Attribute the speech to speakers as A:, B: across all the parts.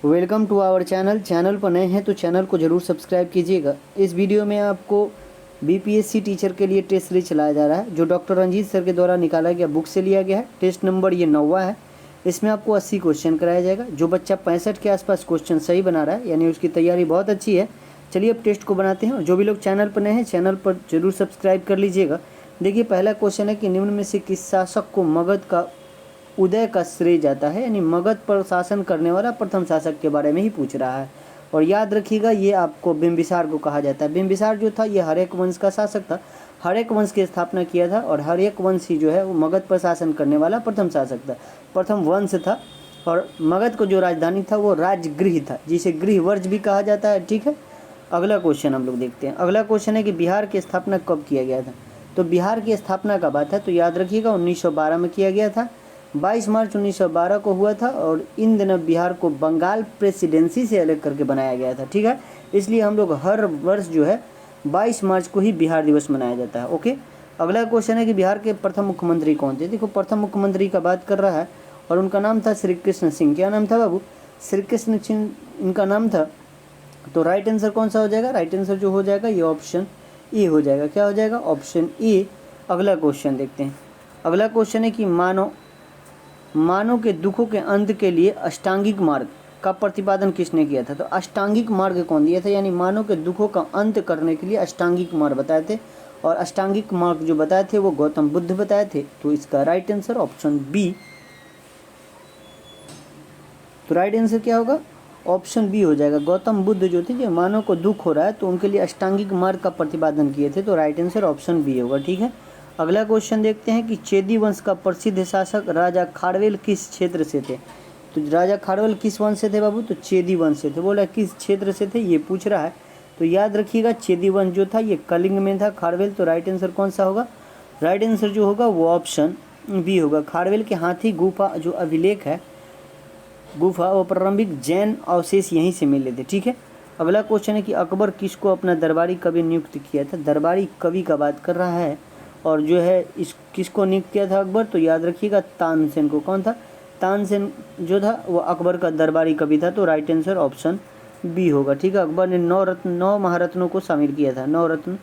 A: Welcome to our channel पर नए हैं तो चैनल को ज़रूर सब्सक्राइब कीजिएगा। इस वीडियो में आपको बीपीएससी टीचर के लिए टेस्ट सीरीज चलाया जा रहा है जो डॉक्टर रंजीत सर के द्वारा निकाला गया बुक से लिया गया है। टेस्ट नंबर ये 9वां है। इसमें आपको 80 क्वेश्चन कराया जाएगा। जो बच्चा 65 के आसपास क्वेश्चन सही बना रहा है यानी उसकी तैयारी बहुत अच्छी है। चलिए अब टेस्ट को बनाते हैं। और जो भी लोग चैनल पर नए हैं चैनल पर जरूर सब्सक्राइब कर लीजिएगा। देखिए पहला क्वेश्चन है कि निम्न में से किस शासक को मगध का उदय का श्रेय जाता है, यानी मगध पर शासन करने वाला प्रथम शासक के बारे में ही पूछ रहा है। और याद रखिएगा ये आपको बिंबिसार को कहा जाता है। बिंबिसार जो था ये हर्यक वंश का शासक था। हर्यक वंश की स्थापना किया था और हर्यक वंश ही जो है वो मगध पर शासन करने वाला प्रथम शासक था, प्रथम वंश था। और मगध को जो राजधानी था वो राजगृह था, जिसे गृहवर्ज भी कहा जाता है। ठीक है, अगला क्वेश्चन हम लोग देखते हैं। अगला क्वेश्चन है कि बिहार की स्थापना कब किया गया था। तो बिहार की स्थापना का बात है तो याद रखिएगा 1912 में किया गया था। 22 मार्च 1912 को हुआ था। और इन दिनों बिहार को बंगाल प्रेसिडेंसी से अलग करके बनाया गया था। ठीक है, इसलिए हम लोग हर वर्ष जो है 22 मार्च को ही बिहार दिवस मनाया जाता है। ओके, अगला क्वेश्चन है कि बिहार के प्रथम मुख्यमंत्री कौन थे। देखो प्रथम मुख्यमंत्री का बात कर रहा है और उनका नाम था श्री कृष्ण सिंह। क्या नाम था बाबू? श्री कृष्ण सिंह इनका नाम था। तो राइट आंसर कौन सा हो जाएगा? राइट आंसर जो हो जाएगा ये ऑप्शन ए हो जाएगा। क्या हो जाएगा? Option A. अगला क्वेश्चन देखते हैं। अगला क्वेश्चन है कि मानव के दुखों के अंत के लिए अष्टांगिक मार्ग का प्रतिपादन किसने किया था। तो अष्टांगिक मार्ग कौन दिया था, यानी मानव के दुखों का अंत करने के लिए अष्टांगिक मार्ग बताए थे। और अष्टांगिक मार्ग जो बताए थे वो गौतम बुद्ध बताए थे। तो इसका राइट आंसर ऑप्शन बी। तो राइट आंसर क्या होगा? ऑप्शन बी हो जाएगा। गौतम बुद्ध जो थे, जो मानव को दुख हो रहा है तो उनके लिए अष्टांगिक मार्ग का प्रतिपादन किए थे। तो राइट आंसर ऑप्शन बी होगा। ठीक है, अगला क्वेश्चन देखते हैं कि चेदी वंश का प्रसिद्ध शासक राजा खारवेल किस क्षेत्र से थे। तो राजा खारवेल किस वंश से थे बाबू? तो चेदी वंश से थे। बोला किस क्षेत्र से थे ये पूछ रहा है। तो याद रखिएगा चेदी वंश जो था ये कलिंग में था। खारवेल, तो राइट आंसर कौन सा होगा? राइट आंसर जो होगा वो ऑप्शन बी होगा। खारवेल के हाथी गुफा जो अभिलेख है, गुफा वो प्रारंभिक जैन अवशेष यहीं से मिले थे। ठीक है, अगला क्वेश्चन है कि अकबर किसको अपना दरबारी कवि नियुक्त किया था। दरबारी कवि का बात कर रहा है और जो है इस किसको नियुक्त किया था अकबर? तो याद रखिएगा तानसेन को। कौन था? तानसेन जो था वो अकबर का दरबारी कवि था। तो राइट आंसर ऑप्शन बी होगा। ठीक है, अकबर ने 9 महारत्नों को शामिल किया था, 9 रत्न।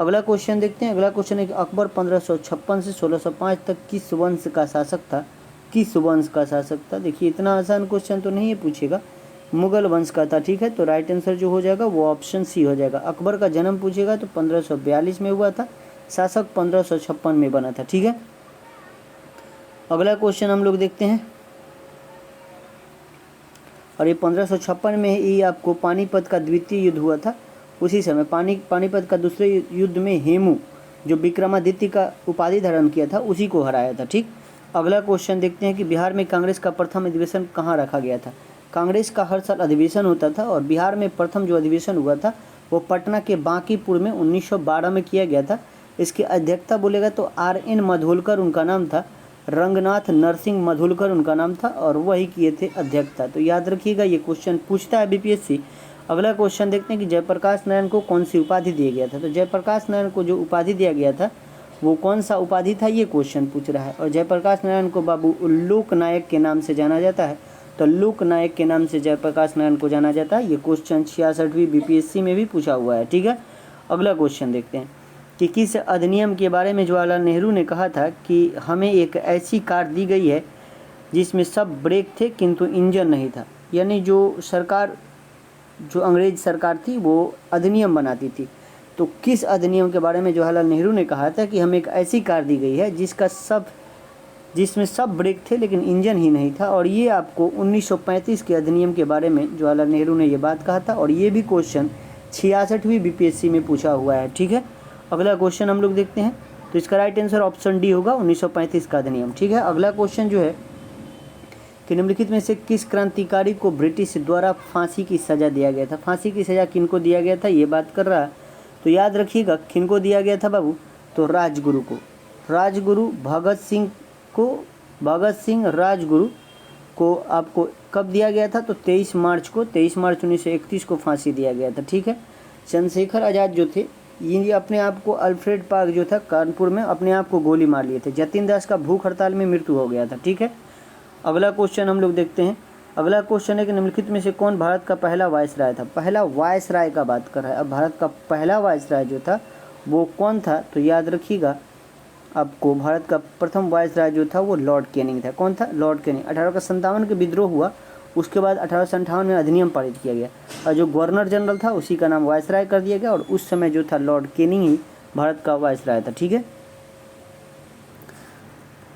A: अगला क्वेश्चन देखते हैं। अगला क्वेश्चन है कि अकबर 1556 से 1605 तक किस वंश का शासक था। किस वंश का शासक था? देखिए इतना आसान क्वेश्चन तो नहीं है पूछेगा, मुगल वंश का था। ठीक है, तो राइट आंसर जो हो जाएगा वो ऑप्शन सी हो जाएगा। अकबर का जन्म पूछेगा तो 1542 में हुआ था, शासक 1556 में बना था। ठीक है, अगला क्वेश्चन हम लोग देखते हैं। और ये 1556 में ही आपको पानीपत का द्वितीय युद्ध हुआ था। उसी समय पानीपत का दूसरे युद्ध में हेमू जो विक्रमादित्य का उपाधि धारण किया था उसी को हराया था। ठीक, अगला क्वेश्चन देखते हैं कि बिहार में कांग्रेस का प्रथम अधिवेशन कहाँ रखा गया था। कांग्रेस का हर साल अधिवेशन होता था और बिहार में प्रथम जो अधिवेशन हुआ था वो पटना के बांकीपुर में 1912 में किया गया था। इसकी अध्यक्षता बोलेगा तो RN मधोलकर उनका नाम था, रंगनाथ नरसिंह मधोलकर उनका नाम था और वही किए थे अध्यक्षता। तो याद रखिएगा ये क्वेश्चन पूछता है बीपीएससी। अगला क्वेश्चन देखते हैं कि जयप्रकाश नारायण को कौन सी उपाधि दिया गया था। तो जयप्रकाश नारायण को जो उपाधि दिया गया था वो कौन सा उपाधि था ये क्वेश्चन पूछ रहा है। और जयप्रकाश नारायण को बाबू लोक नायक के नाम से जाना जाता है। तो लोक नायक के नाम से जयप्रकाश नारायण को जाना जाता है। ये क्वेश्चन 66वीं बीपीएससी में भी पूछा हुआ है। ठीक है, अगला क्वेश्चन देखते हैं कि किस अधिनियम के बारे में जवाहरलाल नेहरू ने कहा था कि हमें एक ऐसी कार दी गई है जिसमें सब ब्रेक थे किंतु इंजन नहीं था। यानी जो सरकार, जो अंग्रेज सरकार थी वो अधिनियम बनाती थी। तो किस अधिनियम के बारे में जवाहरलाल नेहरू ने कहा था कि हमें एक ऐसी कार दी गई है जिसमें सब ब्रेक थे लेकिन इंजन ही नहीं था। और ये आपको 1935 के अधिनियम के बारे में जवाहरलाल नेहरू ने ये बात कहा था। और ये भी क्वेश्चन 66वीं बीपीएससी में पूछा हुआ है। ठीक है, अगला क्वेश्चन हम लोग देखते हैं। तो इसका राइट आंसर ऑप्शन डी होगा, 1935 का अधिनियम। ठीक है, अगला क्वेश्चन जो है कि निम्नलिखित में से किस क्रांतिकारी को ब्रिटिश द्वारा फांसी की सज़ा दिया गया था। फांसी की सज़ा किनको दिया गया था ये बात कर रहा है। तो याद रखिएगा किनको दिया गया था बाबू? तो राजगुरु को। राजगुरु भगत सिंह राजगुरु को आपको कब दिया गया था? तो 23 मार्च 1931 को फांसी दिया गया था। ठीक है, चंद्रशेखर आज़ाद जो थे ये अपने आप को, अल्फ्रेड पार्क जो था कानपुर में, अपने आप को गोली मार लिए थे। जतिन दास का भूख हड़ताल में मृत्यु हो गया था। ठीक है, अगला क्वेश्चन हम लोग देखते हैं अगला क्वेश्चन है कि निम्नलिखित में से कौन भारत का पहला वायसराय था। पहला वायसराय का बात कर रहा है। अब भारत का पहला वायसराय जो था वो कौन था, तो याद रखिएगा आपको भारत का प्रथम वायसराय जो था वो लॉर्ड कैनिंग था। कौन था? Lord Canning. 1857 के विद्रोह हुआ, उसके बाद 1858 में अधिनियम पारित किया गया और जो गवर्नर जनरल था उसी का नाम वायसराय कर दिया गया और उस समय जो था लॉर्ड कैनिंग ही भारत का वायसराय था। ठीक है,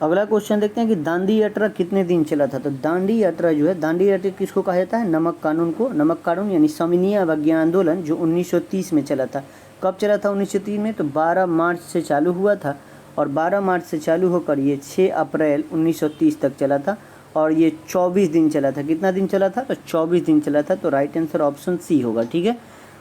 A: अगला क्वेश्चन देखते हैं कि दांडी यात्रा कितने दिन चला था। तो दांडी यात्रा जो है, दांडी यात्रा किसको कहा जाता है? नमक कानून को। नमक कानून यानी सविनय अवज्ञा आंदोलन जो 1930 में चला था। कब चला था 1930 में? तो 12 मार्च से चालू हुआ था और 12 मार्च से चालू होकर ये 6 अप्रैल 1930 तक चला था और ये 24 दिन चला था। कितना दिन चला था? तो 24 दिन चला था। तो राइट आंसर ऑप्शन सी होगा। ठीक है,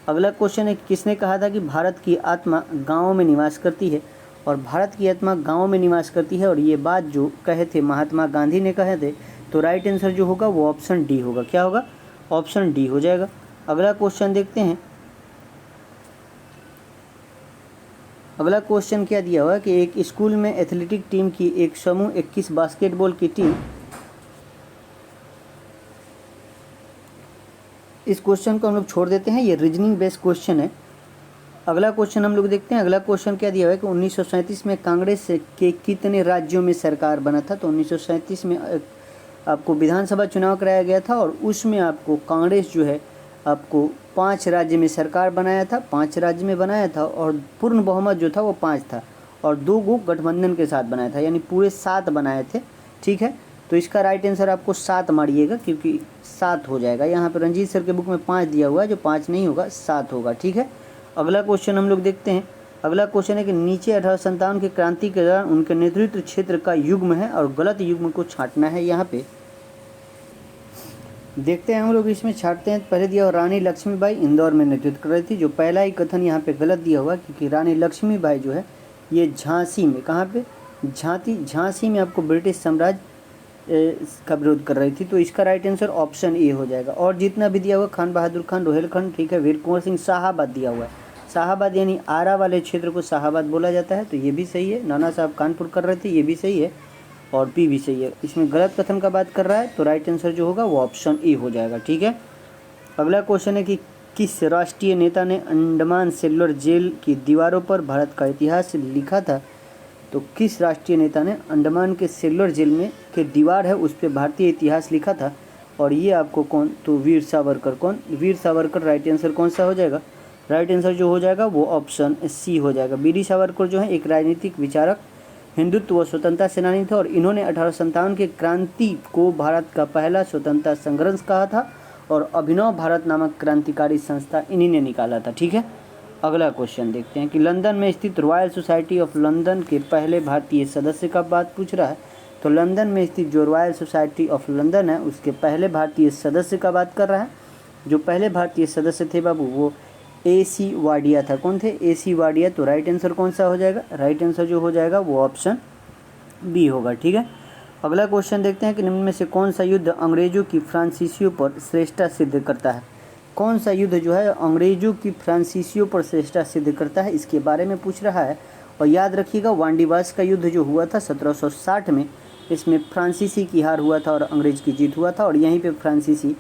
A: अगला क्वेश्चन है किसने कहा था कि भारत की आत्मा गाँव में निवास करती है। और भारत की आत्मा गांव में निवास करती है और ये बात जो कहे थे महात्मा गांधी ने कहे थे। तो राइट आंसर जो होगा वो ऑप्शन डी होगा। क्या होगा? ऑप्शन डी हो जाएगा। अगला क्वेश्चन देखते हैं। अगला क्वेश्चन क्या दिया हुआ कि एक स्कूल में एथलेटिक टीम की एक समूह 21 बास्केटबॉल की टीम। इस क्वेश्चन को हम लोग छोड़ देते हैं, ये रीजनिंग बेस्ड क्वेश्चन है। अगला क्वेश्चन हम लोग देखते हैं। अगला क्वेश्चन क्या दिया हुआ है कि 1937 में कांग्रेस के कितने राज्यों में सरकार बना था। तो 1937 में आपको विधानसभा चुनाव कराया गया था और उसमें आपको कांग्रेस जो है आपको 5 राज्य में सरकार बनाया था, 5 राज्य में बनाया था और पूर्ण बहुमत जो था वो 5 था और 2 को गठबंधन के साथ बनाया था, यानी पूरे 7 बनाए थे। ठीक है, तो इसका राइट आंसर आपको 7 मारिएगा क्योंकि 7 हो जाएगा। यहाँ पर रंजीत सर के बुक में 5 दिया हुआ है, जो 5 नहीं होगा 7 होगा। ठीक है, अगला क्वेश्चन हम लोग देखते हैं। अगला क्वेश्चन है कि नीचे 1857 की क्रांति के दौरान उनके नेतृत्व क्षेत्र का युग्म है और गलत युग्म को छांटना है। यहाँ पे देखते हैं हम लोग, इसमें छांटते हैं। पहले दिया हुआ रानी लक्ष्मीबाई इंदौर में नेतृत्व कर रही थी, जो पहला ही कथन यहाँ पे गलत दिया हुआ क्योंकि रानी लक्ष्मीबाई जो है ये झांसी में, कहाँ पे? झांसी में आपको ब्रिटिश साम्राज्य का विरोध कर रही थी। तो इसका राइट आंसर ऑप्शन ए हो जाएगा। और जितना भी दिया हुआ खान बहादुर खान, रोहिलखंड, ठीक है, वीर कुंवर सिंह, शाहाबाद दिया हुआ है। शाहाबाद यानी आरा वाले क्षेत्र को शाहाबाद बोला जाता है, तो ये भी सही है। नाना साहब कानपुर कर रहे थे, ये भी सही है और पी भी सही है। इसमें गलत कथन का बात कर रहा है, तो राइट आंसर जो होगा वो ऑप्शन ए हो जाएगा। ठीक है, अगला क्वेश्चन है कि किस राष्ट्रीय नेता ने अंडमान सेलुलर जेल की दीवारों पर भारत का इतिहास लिखा था। तो किस राष्ट्रीय नेता ने अंडमान के सेलुलर जेल में के दीवार है उस पर भारतीय इतिहास लिखा था और ये आपको कौन? तो वीर सावरकर। कौन? वीर सावरकर। राइट आंसर कौन सा हो जाएगा? राइट आंसर जो हो जाएगा वो ऑप्शन सी हो जाएगा। वीर सावरकर जो है एक राजनीतिक विचारक, हिंदुत्व व स्वतंत्रता सेनानी थे और इन्होंने 1857 के क्रांति को भारत का पहला स्वतंत्रता संघर्ष कहा था और अभिनव भारत नामक क्रांतिकारी संस्था इन्हीं ने निकाला था। ठीक है, अगला क्वेश्चन देखते हैं कि लंदन में स्थित रॉयल सोसाइटी ऑफ लंदन के पहले भारतीय सदस्य का बात पूछ रहा है। तो लंदन में स्थित जो रॉयल सोसाइटी ऑफ लंदन है उसके पहले भारतीय सदस्य का बात कर रहा है। जो पहले भारतीय सदस्य थे बाबू वो AC वाडिया था। कौन थे? AC वाडिया। तो राइट आंसर कौन सा हो जाएगा? राइट आंसर जो हो जाएगा वो ऑप्शन बी होगा। ठीक है, अगला क्वेश्चन देखते हैं कि निम्न में से कौन सा युद्ध अंग्रेजों की फ्रांसीसियों पर श्रेष्ठता सिद्ध करता है। कौन सा युद्ध जो है अंग्रेजों की फ्रांसीसियों पर श्रेष्ठता सिद्ध करता है, इसके बारे में पूछ रहा है। और याद रखिएगा वांडीवास का युद्ध जो हुआ था 1760 में, इसमें फ्रांसीसी की हार हुआ था और अंग्रेज की जीत हुआ था और यहीं पे फ्रांसीसी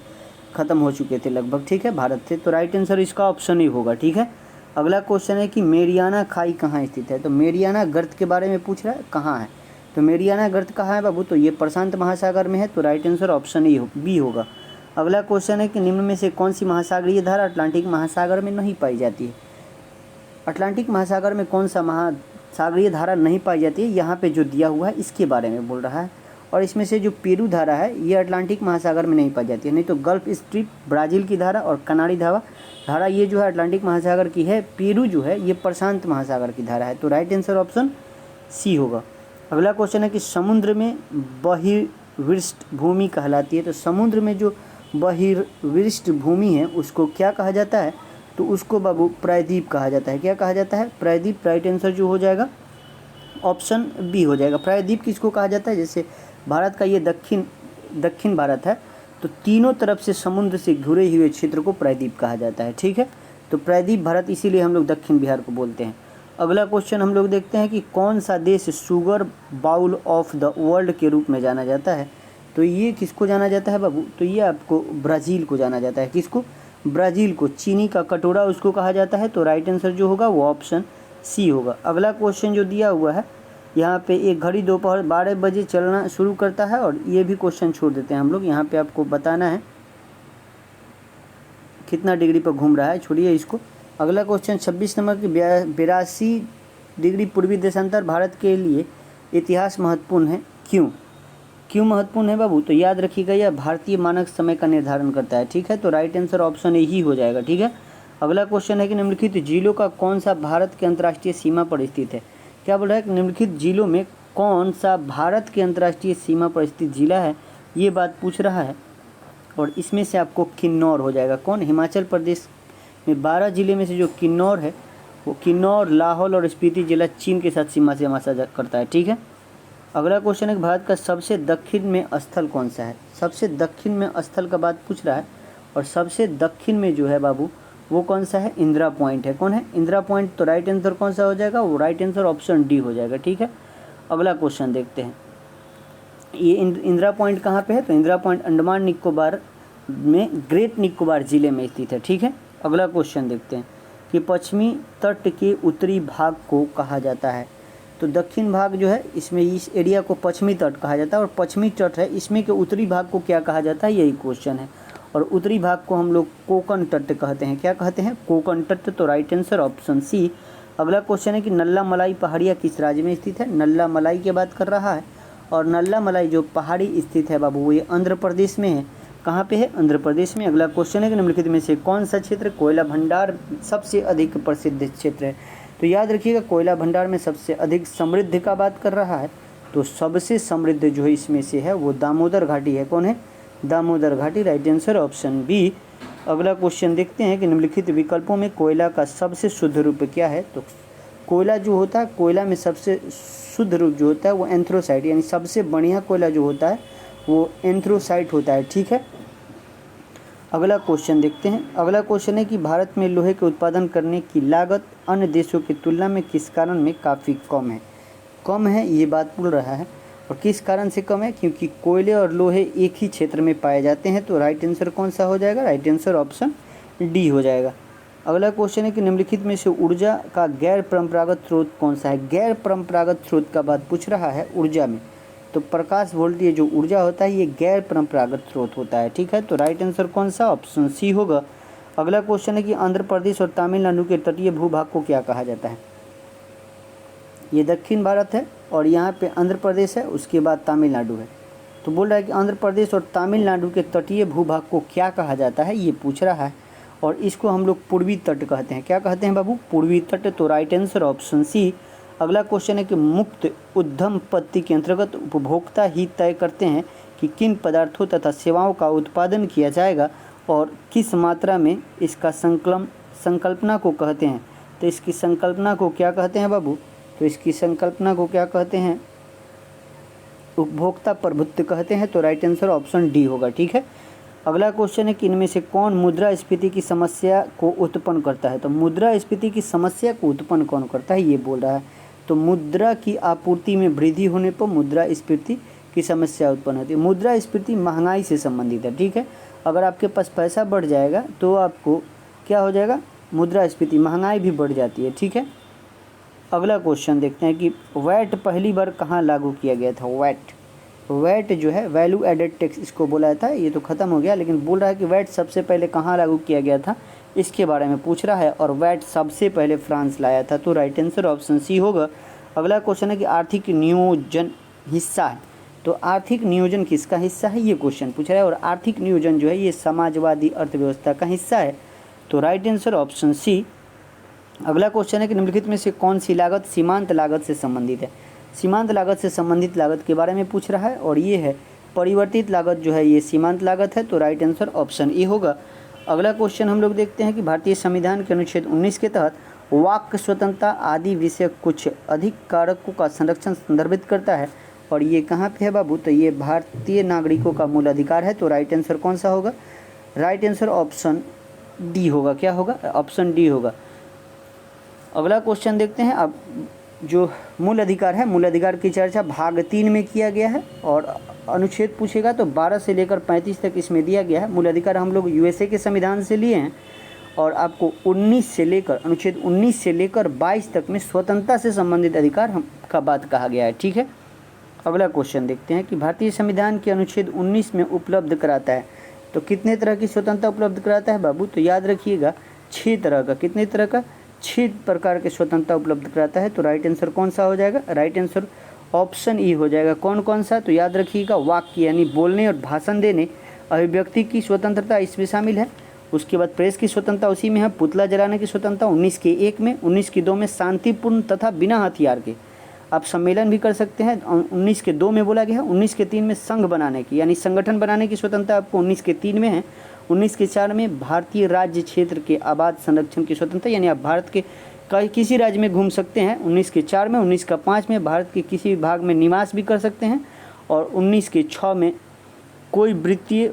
A: ख़त्म हो चुके थे लगभग। ठीक है, भारत थे। तो राइट आंसर इसका ऑप्शन ही होगा। ठीक है, अगला क्वेश्चन है कि मेरियाना खाई कहाँ स्थित है। तो मेरियाना गर्त के बारे में पूछ रहा है, कहाँ है। तो मेरियाना गर्त कहाँ है बाबू? तो ये प्रशांत महासागर में है। तो right answer option E B होगा। अगला क्वेश्चन है कि निम्न में से कौन सी महासागरीय धारा अटलांटिक महासागर में नहीं पाई जाती है। अटलांटिक महासागर में कौन सा महासागरीय धारा नहीं पाई जाती है, यहाँ पे जो दिया हुआ है इसके बारे में बोल रहा है। और इसमें से जो पेरू धारा है ये अटलांटिक महासागर में नहीं पाई जाती है, नहीं तो गल्फ स्ट्रीम ब्राज़ील की धारा और कनाडी धारा ये जो है अटलांटिक महासागर की है। पेरू जो है ये प्रशांत महासागर की धारा है। तो राइट आंसर ऑप्शन सी होगा। अगला क्वेश्चन है कि समुद्र में बहिर्विष्ट भूमि कहलाती है। तो समुद्र में जो बहिर्विष्ट भूमि है उसको क्या कहा जाता है? तो उसको बाबू प्रायद्वीप कहा जाता है। क्या कहा जाता है? प्रायद्वीप। राइट आंसर जो हो जाएगा ऑप्शन बी हो जाएगा। प्रायद्वीप किसको कहा जाता है? जैसे भारत का ये दक्षिण भारत है तो तीनों तरफ से समुद्र से घिरे हुए क्षेत्र को प्रायद्वीप कहा जाता है। ठीक है, तो प्रायद्वीप भारत, इसीलिए हम लोग दक्षिण बिहार को बोलते हैं। अगला क्वेश्चन हम लोग देखते हैं कि कौन सा देश sugar bowl of the world के रूप में जाना जाता है। तो ये किसको जाना जाता है बाबू? तो ये आपको ब्राज़ील को जाना जाता है। किसको? ब्राज़ील को। चीनी का कटोरा उसको कहा जाता है। तो राइट आंसर जो होगा वो ऑप्शन सी होगा। अगला क्वेश्चन जो दिया हुआ है यहाँ पे, एक घड़ी दोपहर 12 बजे चलना शुरू करता है, और ये भी क्वेश्चन छोड़ देते हैं हम लोग। यहाँ पे आपको बताना है कितना डिग्री पर घूम रहा है, छोड़िए इसको। अगला क्वेश्चन 26 नंबर की 82 डिग्री पूर्वी देशांतर भारत के लिए इतिहास महत्वपूर्ण है, क्यों? क्यों महत्वपूर्ण है बाबू? तो याद रखिएगा, यह भारतीय मानक समय का निर्धारण करता है। ठीक है, तो राइट आंसर ऑप्शन ए ही हो जाएगा। ठीक है, अगला क्वेश्चन है कि निम्नलिखित जिलों का कौन सा भारत के अंतर्राष्ट्रीय सीमा पर स्थित है? क्या बोल रहा है कि निम्नलिखित जिलों में कौन सा भारत के अंतर्राष्ट्रीय सीमा पर स्थित जिला है, ये बात पूछ रहा है। और इसमें से आपको किन्नौर हो जाएगा। कौन? हिमाचल प्रदेश में 12 जिले में से जो किन्नौर है, वो किन्नौर, लाहौल और स्पीति जिला चीन के साथ सीमा से साझा करता है। ठीक है, अगला क्वेश्चन है कि भारत का सबसे दक्षिण में स्थल कौन सा है? सबसे दक्षिण में स्थल का बात पूछ रहा है, और सबसे दक्षिण में जो है बाबू वो कौन सा है? इंदिरा पॉइंट है। कौन है? इंदिरा पॉइंट। तो राइट आंसर कौन सा हो जाएगा? वो राइट आंसर ऑप्शन डी हो जाएगा। ठीक है, अगला क्वेश्चन देखते हैं। ये इंदिरा पॉइंट कहाँ पे है? तो इंदिरा पॉइंट अंडमान निकोबार में ग्रेट निकोबार जिले में स्थित है। ठीक है, अगला क्वेश्चन देखते हैं कि पश्चिमी तट के उत्तरी भाग को कहा जाता है। तो दक्षिण भाग जो है इसमें, इस एरिया को पश्चिमी तट कहा जाता है, और पश्चिमी तट है इसमें के उत्तरी भाग को क्या कहा जाता है, यही क्वेश्चन है। और उत्तरी भाग को हम लोग कोकण तट कहते हैं। क्या कहते हैं? कोकण तट। तो राइट आंसर ऑप्शन सी। अगला क्वेश्चन है कि नल्ला मलाई पहाड़ियाँ किस राज्य में स्थित है? नल्ला मलाई की बात कर रहा है, और नल्ला मलाई जो पहाड़ी स्थित है बाबू वो ये आंध्र प्रदेश में है। कहाँ पे है? आंध्र प्रदेश में। अगला क्वेश्चन है कि निम्नलिखित में से कौन सा क्षेत्र कोयला भंडार सबसे अधिक प्रसिद्ध क्षेत्र है? तो याद रखिएगा, कोयला भंडार में सबसे अधिक समृद्ध का बात कर रहा है। तो सबसे समृद्ध जो है इसमें से है वो दामोदर घाटी है। कौन है? दामोदर घाटी। Right answer option B. अगला क्वेश्चन देखते हैं कि निम्नलिखित विकल्पों में कोयला का सबसे शुद्ध रूप क्या है? तो कोयला जो होता है, कोयला में सबसे शुद्ध रूप जो होता है वो एंथ्रोसाइट, यानी सबसे बढ़िया कोयला जो होता है वो एंथ्रोसाइट होता है। ठीक है, अगला क्वेश्चन देखते हैं। अगला क्वेश्चन है कि भारत में लोहे के उत्पादन करने की लागत अन्य देशों की तुलना में किस कारण में काफ़ी कम है? कम है ये बात बोल रहा है, और किस कारण से कम है? क्योंकि कोयले और लोहे एक ही क्षेत्र में पाए जाते हैं। तो राइट आंसर कौन सा हो जाएगा? राइट आंसर ऑप्शन डी हो जाएगा। अगला क्वेश्चन है कि निम्नलिखित में से ऊर्जा का गैर परंपरागत स्रोत कौन सा है? गैर परंपरागत स्रोत का बात पूछ रहा है ऊर्जा में। तो प्रकाश वोल्टीय जो ऊर्जा होता है ये गैर परंपरागत स्रोत होता है। ठीक है, तो राइट आंसर कौन सा? ऑप्शन सी होगा। अगला क्वेश्चन है कि आंध्र प्रदेश और तमिलनाडु के तटीय भूभाग को क्या कहा जाता है? ये दक्षिण भारत है, और यहाँ पे आंध्र प्रदेश है, उसके बाद तमिलनाडु है। तो बोल रहा है कि आंध्र प्रदेश और तमिलनाडु के तटीय भूभाग को क्या कहा जाता है, ये पूछ रहा है। और इसको हम लोग पूर्वी तट कहते हैं। क्या कहते हैं बाबू? पूर्वी तट। तो राइट आंसर ऑप्शन सी। अगला क्वेश्चन है कि मुक्त उद्यम पद्धति के अंतर्गत उपभोक्ता ही तय करते हैं कि किन पदार्थों तथा सेवाओं का उत्पादन किया जाएगा और किस मात्रा में इसका संकल्पना को कहते हैं। तो इसकी संकल्पना को क्या कहते हैं बाबू? तो इसकी संकल्पना को क्या कहते हैं? उपभोक्ता प्रभुत्व कहते हैं। तो राइट आंसर ऑप्शन डी होगा। ठीक है, अगला क्वेश्चन है कि इनमें से कौन मुद्रास्फीति की समस्या को उत्पन्न करता है? तो मुद्रास्फीति की समस्या को उत्पन्न कौन करता है, ये बोल रहा है। तो मुद्रा की आपूर्ति में वृद्धि होने पर मुद्रास्फीति की समस्या उत्पन्न होती है। मुद्रास्फीति महंगाई से संबंधित है। ठीक है, अगर आपके पास पैसा बढ़ जाएगा तो आपको क्या हो जाएगा? मुद्रास्फीति, महंगाई भी बढ़ जाती है। ठीक है, अगला क्वेश्चन देखते हैं कि वैट पहली बार कहाँ लागू किया गया था? वैट जो है वैल्यू एडेड टैक्स इसको बोला था, ये तो ख़त्म हो गया, लेकिन बोल रहा है कि वैट सबसे पहले कहाँ लागू किया गया था इसके बारे में पूछ रहा है। और वैट सबसे पहले फ्रांस लाया था। तो राइट आंसर ऑप्शन सी होगा। अगला क्वेश्चन है कि आर्थिक नियोजन हिस्सा है। तो आर्थिक नियोजन किसका हिस्सा है, ये क्वेश्चन पूछ रहा है। और आर्थिक नियोजन जो है ये समाजवादी अर्थव्यवस्था का हिस्सा है। तो राइट आंसर ऑप्शन सी। अगला क्वेश्चन है कि निम्नलिखित में से कौन सी लागत सीमांत लागत से संबंधित है? सीमांत लागत से संबंधित लागत के बारे में पूछ रहा है, और ये है परिवर्तित लागत जो है ये सीमांत लागत है। तो राइट आंसर ऑप्शन ए होगा। अगला क्वेश्चन हम लोग देखते हैं कि भारतीय संविधान के अनुच्छेद 19 के तहत वाक स्वतंत्रता आदि विषय कुछ अधिक कारकों का संरक्षण संदर्भित करता है, और ये कहाँ पे है बाबू? तो ये भारतीय नागरिकों का मूल अधिकार है। तो राइट आंसर कौन सा होगा? राइट आंसर ऑप्शन डी होगा। क्या होगा? ऑप्शन डी होगा। अगला क्वेश्चन देखते हैं। अब जो मूल अधिकार है, मूल अधिकार की चर्चा भाग 3 में किया गया है, और अनुच्छेद पूछेगा तो 12 से लेकर 35 तक इसमें दिया गया है। मूल अधिकार हम लोग यूएसए के संविधान से लिए हैं और आपको 19 से लेकर अनुच्छेद 19 से लेकर 22 तक में स्वतंत्रता से संबंधित अधिकार हम का बात कहा गया है। ठीक है, अगला क्वेश्चन देखते हैं कि भारतीय संविधान के अनुच्छेद 19 में उपलब्ध कराता है तो कितने तरह की स्वतंत्रता उपलब्ध कराता है बाबू? तो याद रखिएगा 6 तरह का। कितने तरह का? 6 प्रकार के स्वतंत्रता उपलब्ध कराता है। तो राइट आंसर कौन सा हो जाएगा? राइट आंसर ऑप्शन ई हो जाएगा। कौन कौन सा? तो याद रखिएगा वाक्य यानी बोलने और भाषण देने, अभिव्यक्ति की स्वतंत्रता इसमें शामिल है। उसके बाद प्रेस की स्वतंत्रता उसी में है। पुतला जलाने की स्वतंत्रता 19 के 1 में, 19 के 2 में शांतिपूर्ण तथा बिना हथियार के आप सम्मेलन भी कर सकते हैं, 19 के 2 में बोला गया है। 19 के 3 में संघ बनाने की यानी संगठन बनाने की स्वतंत्रता आपको 19 के 3 में है। 19 के 4 में भारतीय राज्य क्षेत्र के आबाद संरक्षण की स्वतंत्रता यानी आप भारत के किसी राज्य में घूम सकते हैं। 19 के 4 में, 19 का 5 में भारत के किसी भाग में निवास भी कर सकते हैं और 19 के 6 में कोई वृत्तीय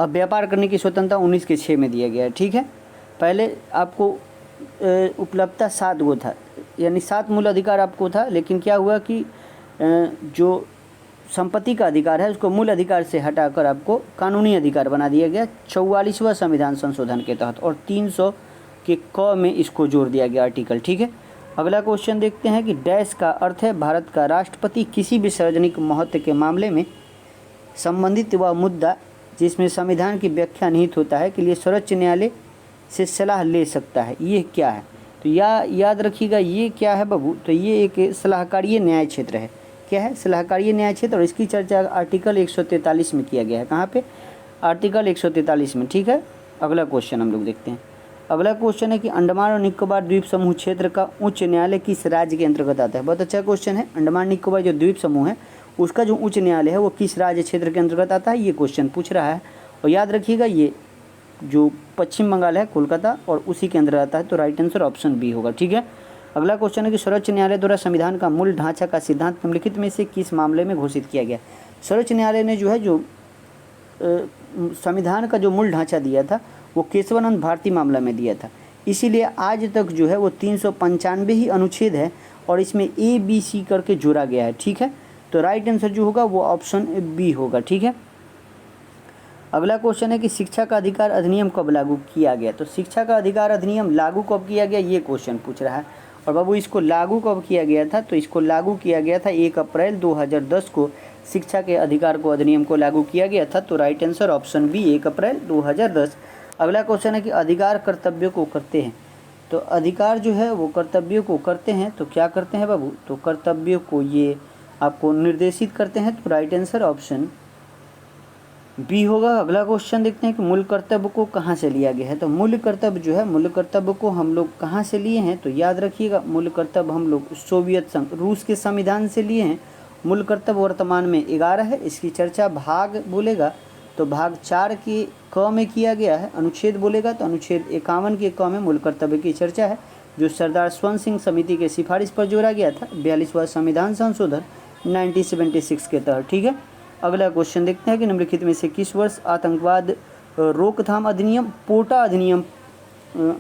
A: व्यापार करने की स्वतंत्रता 19 के 6 में दिया गया है। ठीक है, पहले आपको उपलब्धता 7 गो था यानी 7 मूल अधिकार आपको था, लेकिन क्या हुआ कि जो संपत्ति का अधिकार है उसको मूल अधिकार से हटाकर आपको कानूनी अधिकार बना दिया गया 44वां संविधान संशोधन के तहत और 300 के क में इसको जोड़ दिया गया आर्टिकल। ठीक है, अगला क्वेश्चन देखते हैं कि डैश का अर्थ है भारत का राष्ट्रपति किसी भी सार्वजनिक महत्व के मामले में संबंधित वह मुद्दा जिसमें संविधान की व्याख्या निहित होता है के लिए सर्वोच्च न्यायालय से सलाह ले सकता है। ये क्या है? तो याद रखिएगा ये क्या है बाबू? तो ये एक सलाहकारीय न्याय क्षेत्र है। क्या है? सलाहकारीय न्याय क्षेत्र और इसकी चर्चा आर्टिकल 143 में किया गया है। कहाँ पे? आर्टिकल 143 में। ठीक है, अगला क्वेश्चन हम लोग देखते हैं। अगला क्वेश्चन है कि अंडमान और निकोबार द्वीप समूह क्षेत्र का उच्च न्यायालय किस राज्य के अंतर्गत आता है? बहुत अच्छा क्वेश्चन है। अंडमान निकोबार जो द्वीप समूह है उसका जो उच्च न्यायालय है वो किस राज्य क्षेत्र के अंतर्गत आता है? ये क्वेश्चन पूछ रहा है। और याद रखिएगा ये जो पश्चिम बंगाल है कोलकाता और उसी के अंदर आता है। तो राइट आंसर ऑप्शन बी होगा। ठीक है, अगला क्वेश्चन है कि सर्वोच्च न्यायालय द्वारा संविधान का मूल ढांचा का सिद्धांत निम्नलिखित में से किस मामले में घोषित किया गया? सर्वोच्च न्यायालय ने जो है जो संविधान का जो मूल ढांचा दिया था वो केशवानंद भारती मामला में दिया था। इसीलिए आज तक जो है वो 395 ही अनुच्छेद है और इसमें ABC करके जोड़ा गया है। ठीक है, तो राइट आंसर जो होगा वो ऑप्शन बी होगा। ठीक है, अगला क्वेश्चन है कि शिक्षा का अधिकार अधिनियम कब लागू किया गया? तो शिक्षा का अधिकार अधिनियम लागू कब किया गया ये क्वेश्चन पूछ रहा है। और बाबू इसको लागू कब किया गया था? तो इसको लागू किया गया था 1 अप्रैल 2010 को शिक्षा के अधिकार को अधिनियम को लागू किया गया था। तो राइट आंसर ऑप्शन बी 1 अप्रैल 2010। अगला क्वेश्चन है कि अधिकार कर्तव्यों को करते हैं। तो अधिकार जो है वो कर्तव्यों को करते हैं। तो क्या करते हैं बाबू? तो कर्तव्यों को ये आपको निर्देशित करते हैं। तो राइट आंसर ऑप्शन बी होगा। अगला क्वेश्चन देखते हैं कि मूल कर्तव्य को कहाँ से लिया गया है? तो मूल कर्तव्य जो है मूल कर्तव्य को हम लोग कहाँ से लिए हैं? तो याद रखिएगा मूल कर्तव्य हम लोग सोवियत संघ रूस के संविधान से लिए हैं। मूल कर्तव्य वर्तमान में 11 है। इसकी चर्चा भाग बोलेगा तो भाग 4 के क में किया गया है। अनुच्छेद बोलेगा तो अनुच्छेद 51 के क में मूल कर्तव्य की चर्चा है जो सरदार स्वर्ण सिंह समिति के सिफारिश पर जोड़ा गया था 42वां संविधान संशोधन 1976 के तहत। ठीक है, अगला क्वेश्चन देखते हैं कि निम्नलिखित में से किस वर्ष आतंकवाद रोकथाम अधिनियम पोटा अधिनियम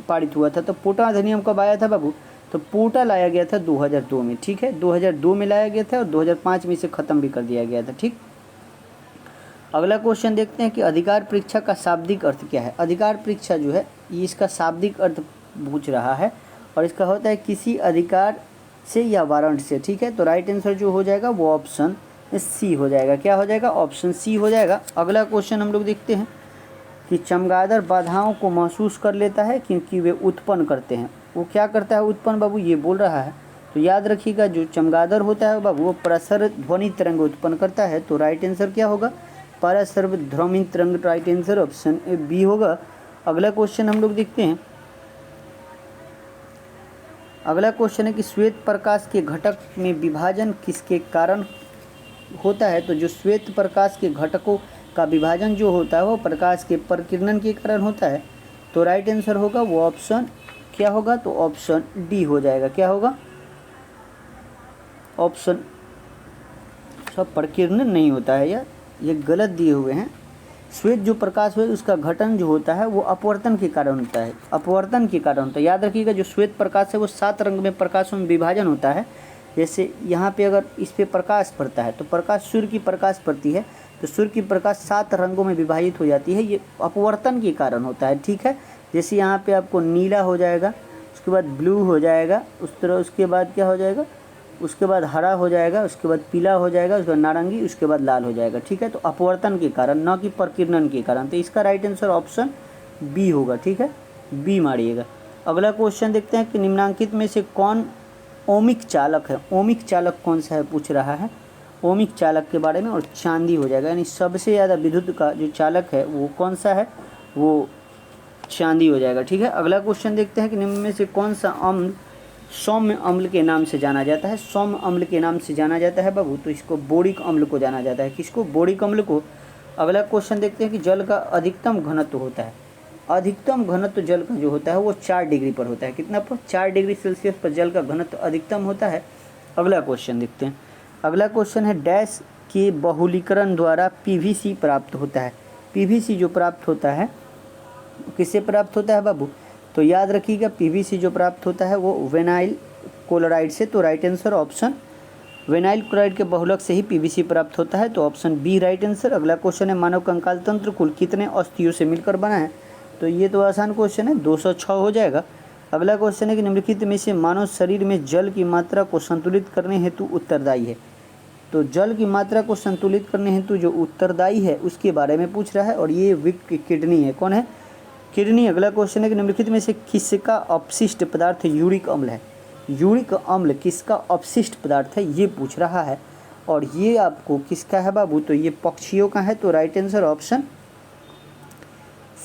A: पारित हुआ था? तो पोटा अधिनियम कब आया था बाबू? तो पोटा लाया गया था 2002 में। ठीक है, 2002 में लाया गया था और 2005 में इसे ख़त्म भी कर दिया गया था। ठीक, अगला क्वेश्चन देखते हैं कि अधिकार परीक्षा का शाब्दिक अर्थ क्या है? अधिकार परीक्षा जो है ये इसका शाब्दिक अर्थ पूछ रहा है और इसका होता है किसी अधिकार से या वारंट से। ठीक है, तो राइट आंसर जो हो जाएगा वो ऑप्शन सी हो जाएगा। क्या हो जाएगा? ऑप्शन सी हो जाएगा। अगला क्वेश्चन हम लोग देखते हैं कि चमगादड़ बाधाओं को महसूस कर लेता है क्योंकि वे उत्पन्न करते हैं। वो क्या करता है उत्पन्न बाबू? ये बोल रहा है। तो याद रखिएगा जो चमगादड़ होता है बाबू वो प्रसर ध्वनि तरंग उत्पन्न करता है। तो राइट आंसर क्या होगा? परसर्व ध्वनि तरंग। राइट आंसर ऑप्शन बी होगा। अगला क्वेश्चन हम लोग देखते हैं। अगला क्वेश्चन है कि श्वेत प्रकाश के घटक में विभाजन किसके कारण होता है? तो जो श्वेत प्रकाश के घटकों का विभाजन जो होता है वो प्रकाश के प्रकीर्णन के कारण होता है। तो राइट आंसर होगा वो ऑप्शन क्या होगा? तो ऑप्शन डी हो जाएगा। क्या होगा? ऑप्शन सब प्रकीर्णन नहीं होता है यार, ये गलत दिए हुए हैं। श्वेत जो प्रकाश है उसका घटन जो होता है वो अपवर्तन के कारण होता है। अपवर्तन के कारण होता है। याद रखिएगा जो श्वेत प्रकाश है वो 7 रंग में प्रकाशों में विभाजन होता है जैसे यहाँ पे अगर इस पे प्रकाश पड़ता है तो प्रकाश, सूर्य की प्रकाश पड़ती है तो सूर्य की प्रकाश 7 रंगों में विभाजित हो जाती है, ये अपवर्तन के कारण होता है, ठीक है। जैसे यहाँ पे आपको नीला हो जाएगा, उसके बाद ब्लू हो जाएगा, उस तरह उसके बाद क्या हो जाएगा, उसके बाद हरा हो जाएगा, उसके बाद पीला हो जाएगा, उसके बाद नारंगी, उसके बाद लाल हो जाएगा, ठीक है। तो अपवर्तन के कारण, न कि प्रकीर्णन के कारण। तो इसका राइट आंसर ऑप्शन बी होगा, ठीक है, बी मारिएगा। अगला क्वेश्चन देखते हैं कि निम्नांकित में से कौन ओमिक चालक है। ओमिक चालक कौन सा है पूछ रहा है, ओमिक चालक के बारे में, और चांदी हो जाएगा, यानी सबसे ज़्यादा विद्युत का जो चालक है वो कौन सा है, वो चांदी हो जाएगा, ठीक है। अगला क्वेश्चन देखते हैं कि निम्न में से कौन सा अम्ल सौम्य अम्ल के नाम से जाना जाता है। सौम्य अम्ल के नाम से जाना जाता है बाबू, तो इसको बोरिक अम्ल को जाना जाता है। किसको, बोरिक अम्ल को। अगला क्वेश्चन देखते हैं कि जल का अधिकतम घनत्व होता है। अधिकतम घनत्व जल का जो होता है वो 4 डिग्री पर होता है। कितना पर, 4 डिग्री सेल्सियस पर जल का घनत्व अधिकतम होता है। अगला क्वेश्चन देखते हैं। अगला क्वेश्चन है डैश के बहुलीकरण द्वारा पीवीसी प्राप्त होता है। पीवीसी जो प्राप्त होता है किससे प्राप्त होता है बाबू, तो याद रखिएगा पीवीसी जो प्राप्त होता है वो विनाइल क्लोराइड से। तो right answer option vinyl chloride के बहुलक से ही पीवीसी प्राप्त होता है, तो ऑप्शन बी राइट आंसर। अगला क्वेश्चन है मानव कंकाल तंत्र कुल कितने अस्थियों से मिलकर बना है। तो ये तो आसान क्वेश्चन है, 206 हो जाएगा। अगला क्वेश्चन है कि निम्नलिखित में से मानव शरीर में जल की मात्रा को संतुलित करने हेतु उत्तरदायी है। तो जल की मात्रा को संतुलित करने हेतु जो उत्तरदायी है उसके बारे में पूछ रहा है, और ये विक किडनी है। कौन है, किडनी। अगला क्वेश्चन है कि निम्नलिखित में से किसका अपशिष्ट पदार्थ यूरिक अम्ल है। यूरिक अम्ल किसका अपशिष्ट पदार्थ है ये पूछ रहा है, और ये आपको किसका है बाबू, तो ये पक्षियों का है। तो राइट आंसर ऑप्शन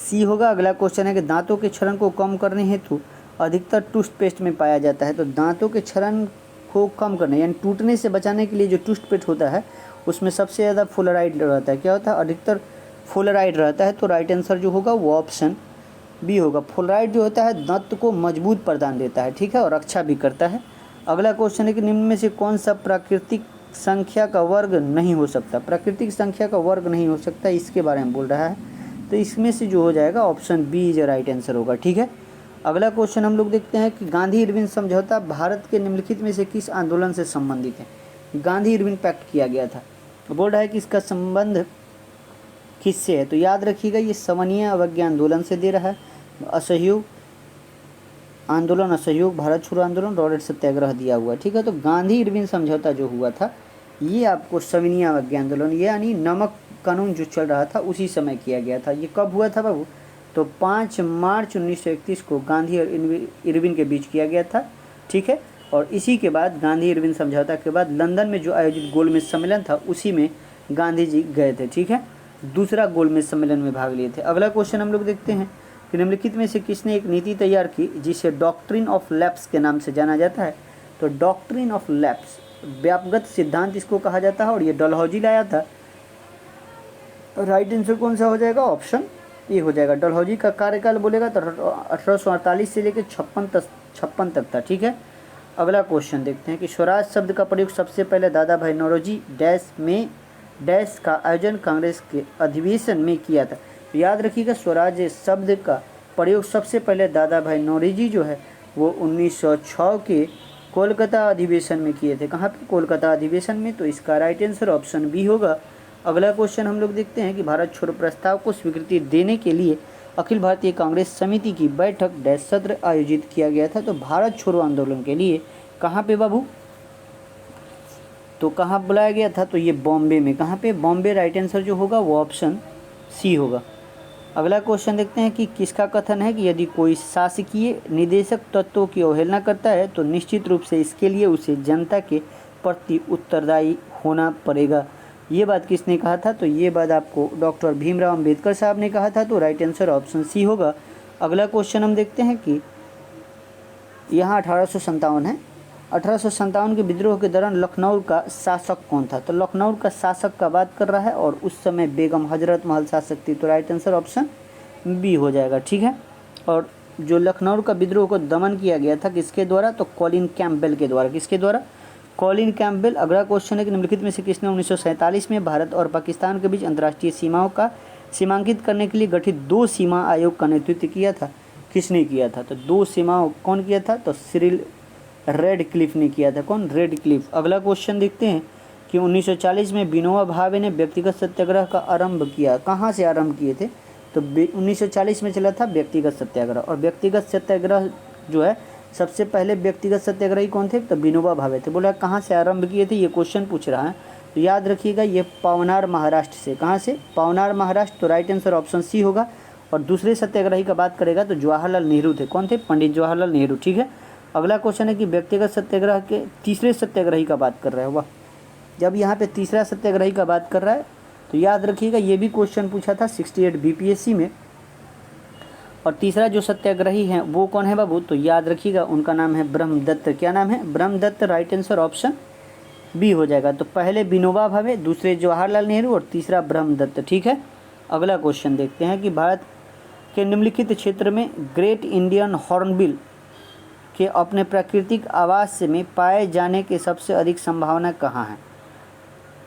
A: सी होगा। अगला क्वेश्चन है कि दांतों के क्षरण को कम करने हेतु अधिकतर टूथपेस्ट में पाया जाता है। तो दांतों के क्षरण को कम करने यानी टूटने से बचाने के लिए जो टूथपेस्ट होता है उसमें सबसे ज़्यादा फ्लोराइड रहता है। क्या होता है, अधिकतर फ्लोराइड रहता है। तो राइट आंसर जो होगा वो ऑप्शन बी होगा। फ्लोराइड जो होता है दांत को मजबूत प्रदान देता है, ठीक है, और रक्षा भी करता है। अगला क्वेश्चन है कि निम्न में से कौन सा प्राकृतिक संख्या का वर्ग नहीं हो सकता। प्राकृतिक संख्या का वर्ग नहीं हो सकता, इसके बारे में बोल रहा है। तो इसमें से जो हो जाएगा option B is right answer होगा, ठीक है। अगला क्वेश्चन हम लोग देखते हैं कि गांधी इरविन समझौता भारत के निम्नलिखित में से किस आंदोलन से संबंधित है। गांधी इरविन पैक्ट किया गया था, बोल रहा है कि इसका संबंध किससे है। तो याद रखिएगा ये सवनीय अवज्ञा आंदोलन से दे रहा है। असहयोग आंदोलन, असहयोग, भारत छोड़ो आंदोलन, रॉलेट सत्याग्रह दिया हुआ है, ठीक है। तो गांधी इरविन समझौता जो हुआ था ये आपको सविनय अवज्ञा आंदोलन यानी नमक कानून जो चल रहा था उसी समय किया गया था। ये कब हुआ था बाबू, तो 5 मार्च 1931 को गांधी और इरविन के बीच किया गया था, ठीक है। और इसी के बाद गांधी इरविन समझौता के बाद लंदन में जो आयोजित गोलमेज सम्मेलन था उसी में गांधी जी गए थे, ठीक है, दूसरा गोलमेज सम्मेलन में भाग लिए थे। अगला क्वेश्चन हम लोग देखते हैं कि निम्नलिखित में से किसने एक नीति तैयार की जिसे डॉक्ट्रिन ऑफ लैप्स के नाम से जाना जाता है। तो डॉक्ट्रिन ऑफ लैप्स व्यापगत सिद्धांत इसको कहा जाता है, और ये डलहौजी लाया था। राइट आंसर कौन सा हो जाएगा, ऑप्शन ए हो जाएगा। डलहौजी का कार्यकाल बोलेगा तो 1848 से लेकर 56 तक था, ठीक है। अगला क्वेश्चन देखते हैं कि स्वराज शब्द का प्रयोग सबसे पहले दादा भाई नौरोजी डैश में डैश का आयोजन कांग्रेस के अधिवेशन में किया था। तो याद रखिएगा स्वराज शब्द का प्रयोग सबसे पहले दादा भाई नौरोजी जो है वो 1906 के कोलकाता अधिवेशन में किए थे। कहाँ पे, कोलकाता अधिवेशन में। तो इसका राइट आंसर ऑप्शन बी होगा। अगला क्वेश्चन हम लोग देखते हैं कि भारत छोड़ो प्रस्ताव को स्वीकृति देने के लिए अखिल भारतीय कांग्रेस समिति की बैठक डैश सत्र आयोजित किया गया था। तो भारत छोड़ो आंदोलन के लिए कहाँ पे बाबू, तो कहाँ बुलाया गया था, तो ये बॉम्बे में। कहाँ पे, बॉम्बे। राइट आंसर जो होगा वो ऑप्शन सी होगा। अगला क्वेश्चन देखते हैं कि किसका कथन है कि यदि कोई शासकीय निदेशक तत्वों की अवहेलना करता है तो निश्चित रूप से इसके लिए उसे जनता के प्रति उत्तरदायी होना पड़ेगा। ये बात किसने कहा था, तो ये बात आपको डॉक्टर भीमराव अंबेडकर साहब ने कहा था। तो राइट आंसर ऑप्शन सी होगा। अगला क्वेश्चन हम देखते हैं कि यहाँ 1857 है। 1857 के विद्रोह के दौरान लखनऊ का शासक कौन था। तो लखनऊ का शासक का बात कर रहा है, और उस समय बेगम हजरत महल शासक थी। तो राइट आंसर ऑप्शन बी हो जाएगा, ठीक है। और जो लखनऊ का विद्रोह को दमन किया गया था किसके द्वारा, तो कॉलिन कैम्पबेल के द्वारा। किसके द्वारा, कॉलिन कैम्पबेल। अगला क्वेश्चन है कि निम्नलिखित में से किसने 1947 में भारत और पाकिस्तान के बीच अंतर्राष्ट्रीय सीमाओं का सीमांकित करने के लिए गठित 2 सीमा आयोग का नेतृत्व किया था। किसने किया था, तो 2 सीमाओं कौन किया था, तो रेड क्लिफ ने किया था। कौन? Red Cliff. अगला क्वेश्चन देखते हैं कि 1940 में विनोबा भावे ने व्यक्तिगत सत्याग्रह का आरंभ किया। कहाँ से आरंभ किए थे? तो 1940 में चला था व्यक्तिगत सत्याग्रह। और व्यक्तिगत सत्याग्रह जो है सबसे पहले व्यक्तिगत सत्याग्रही कौन थे? तो विनोबा भावे थे। बोला कहाँ से आरंभ किए थे, ये क्वेश्चन पूछ रहा है। तो याद रखिएगा ये पवनार महाराष्ट्र से। कहाँ से? पवनार महाराष्ट्र। तो राइट आंसर ऑप्शन सी होगा। और दूसरे सत्याग्रही का बात करेगा तो जवाहरलाल नेहरू थे। कौन थे? पंडित जवाहरलाल नेहरू। ठीक है। अगला क्वेश्चन है कि व्यक्तिगत सत्याग्रह के तीसरे सत्याग्रही का बात कर रहा है। वाह, जब यहाँ पे तीसरा सत्याग्रही का बात कर रहा है तो याद रखिएगा ये भी क्वेश्चन पूछा था 68 बीपीएससी में। और तीसरा जो सत्याग्रही है वो कौन है बाबू? तो याद रखिएगा उनका नाम है ब्रह्मदत्त। क्या नाम है? Brahmadatta. Right answer option B हो जाएगा। तो पहले विनोबा भावे, दूसरे जवाहरलाल नेहरू और तीसरा ब्रह्मदत्त। ठीक है। अगला क्वेश्चन देखते हैं कि भारत के निम्नलिखित क्षेत्र में ग्रेट इंडियन हॉर्नबिल के अपने प्राकृतिक आवास में पाए जाने की सबसे अधिक संभावना कहाँ है?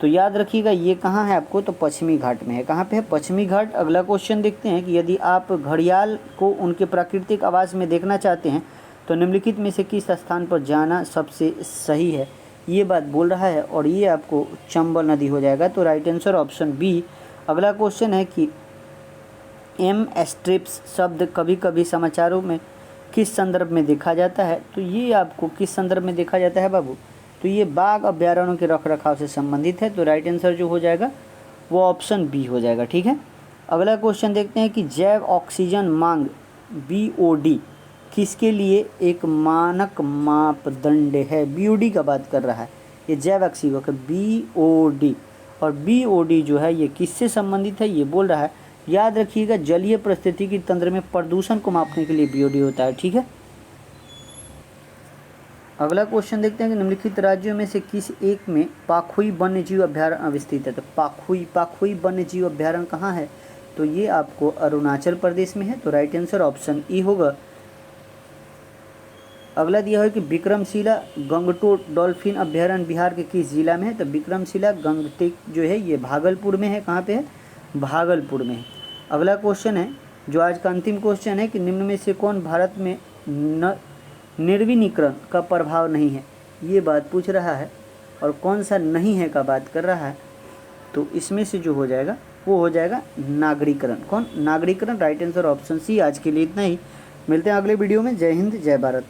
A: तो याद रखिएगा ये कहाँ है आपको? तो पश्चिमी घाट में है। कहाँ पे है? पश्चिमी घाट। अगला क्वेश्चन देखते हैं कि यदि आप घड़ियाल को उनके प्राकृतिक आवास में देखना चाहते हैं तो निम्नलिखित में से किस स्थान पर जाना सबसे सही है? ये बात बोल रहा है और ये आपको चंबल नदी हो जाएगा। तो राइट आंसर ऑप्शन बी। अगला क्वेश्चन है कि एम स्ट्रिप्स शब्द कभी कभी समाचारों में किस संदर्भ में देखा जाता है? तो ये आपको किस संदर्भ में देखा जाता है बाबू? तो ये बाघ अभ्यारण्यों के रखरखाव से संबंधित है। तो राइट आंसर जो हो जाएगा वो ऑप्शन बी हो जाएगा। ठीक है। अगला क्वेश्चन देखते हैं कि जैव ऑक्सीजन मांग BOD किसके लिए एक मानक मापदंड है? BOD का बात कर रहा है, ये जैव ऑक्सीजन का BOD। और BOD जो है ये किससे संबंधित है ये बोल रहा है। याद रखिएगा जलीय पारिस्थितिकी तंत्र में प्रदूषण को मापने के लिए BOD होता है। ठीक है। अगला क्वेश्चन देखते हैं कि निम्नलिखित राज्यों में से किस एक में पाखुई वन्यजीव अभ्यारण्य अवस्थित है? तो पाखुई वन्यजीव अभ्यारण्य कहाँ है? तो ये आपको अरुणाचल प्रदेश में है। तो राइट आंसर ऑप्शन ई होगा। अगला दिया है कि विक्रमशिला गंगटो डॉल्फिन अभ्यारण्य बिहार के किस जिला में है? तो विक्रमशिला गंगटेक जो है ये भागलपुर में है। कहाँ पे है? भागलपुर में है। अगला क्वेश्चन है जो आज का अंतिम क्वेश्चन है कि निम्न में से कौन भारत में निर्विनीकरण का प्रभाव नहीं है? ये बात पूछ रहा है। और कौन सा नहीं है का बात कर रहा है। तो इसमें से जो हो जाएगा वो हो जाएगा नागरीकरण। कौन? नागरीकरण। Right answer option C. आज के लिए इतना ही, मिलते हैं अगले वीडियो में। जय हिंद, जय भारत।